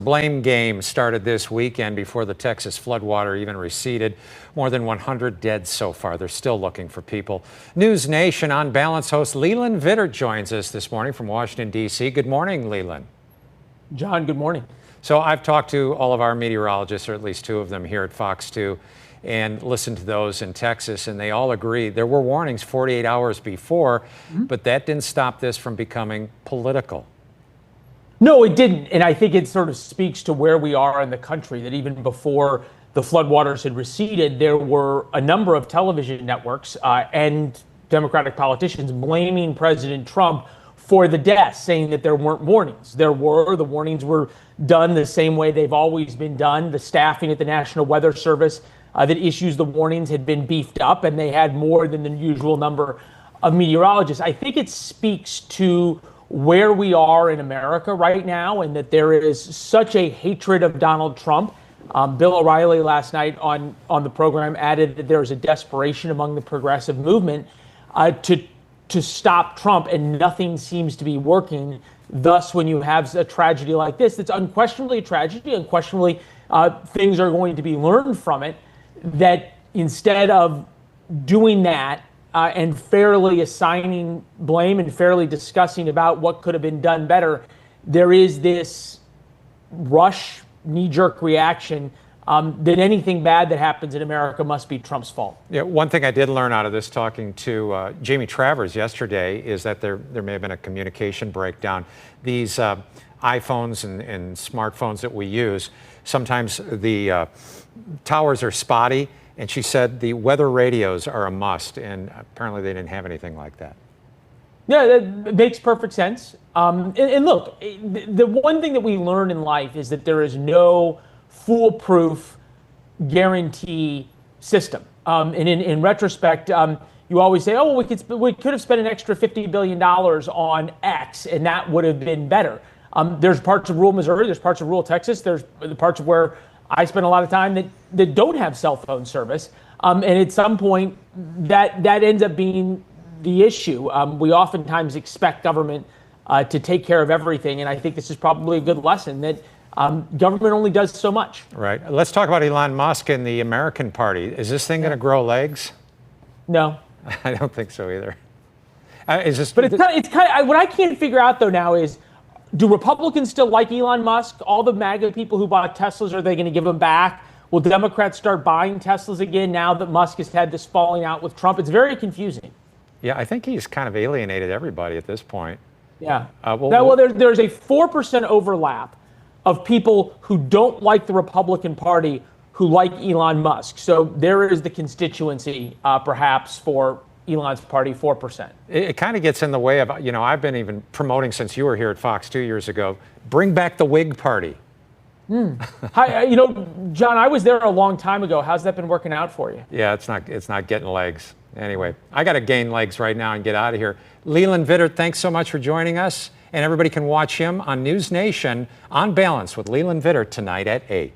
Blame game started this weekend before the Texas floodwater even receded. More than 100 dead so far. They're still looking for people. News Nation On Balance host Leland Vittert joins us this morning from Washington, D.C. Good morning, Leland. John, good morning. So I've talked to all of our meteorologists, or at least two of them here at Fox 2, and listened to those in Texas, and they all agree there were warnings 48 hours before, but that didn't stop this from becoming political. No, it didn't. And I think it sort of speaks to where we are in the country, that even before the floodwaters had receded, there were a number of television networks and Democratic politicians blaming President Trump for the deaths, saying that there weren't warnings. The warnings were done the same way they've always been done. The staffing at the National Weather Service that issues the warnings had been beefed up, and they had more than the usual number of meteorologists. I think it speaks to where we are in America right now, and that there is such a hatred of Donald Trump. Bill O'Reilly last night on the program added that there is a desperation among the progressive movement to stop Trump, and nothing seems to be working. Thus, when you have a tragedy like this, it's unquestionably a tragedy, unquestionably things are going to be learned from it, that instead of doing that, and fairly assigning blame and fairly discussing about what could have been done better, there is this rush, knee-jerk reaction that anything bad that happens in America must be Trump's fault. Yeah, one thing I did learn out of this, talking to Jamie Travers yesterday, is that there may have been a communication breakdown. These iPhones and smartphones that we use, sometimes the towers are spotty. And she said the weather radios are a must, and apparently they didn't have anything like that. Yeah, that makes perfect sense. And look, the one thing that we learn in life is that there is no foolproof guarantee system. And in retrospect, you always say, oh, well, we could have spent an extra $50 billion on X, and that would have been better. There's parts of rural Missouri, there's parts of rural Texas, there's the parts of where I spend a lot of time that don't have cell phone service. And at some point, that ends up being the issue. We oftentimes expect government to take care of everything. And I think this is probably a good lesson that government only does so much. Right. Let's talk about Elon Musk and the American Party. Is this thing going to grow legs? No. I don't think so either. But it's kind of what I can't figure out, though, now is, do Republicans still like Elon Musk? All the MAGA people who bought Teslas, are they going to give them back? Will Democrats start buying Teslas again now that Musk has had this falling out with Trump? It's very confusing. Yeah, I think he's kind of alienated everybody at this point. Yeah. There's a 4% overlap of people who don't like the Republican Party who like Elon Musk. So there is the constituency, perhaps, for Elon's party, 4%. It kind of gets in the way of, I've been even promoting since you were here at Fox 2 years ago, bring back the Whig Party. Hi, John, I was there a long time ago. How's that been working out for you? Yeah, it's not getting legs. Anyway, I got to gain legs right now and get out of here. Leland Vittert, thanks so much for joining us. And everybody can watch him on News Nation On Balance with Leland Vittert tonight at 8.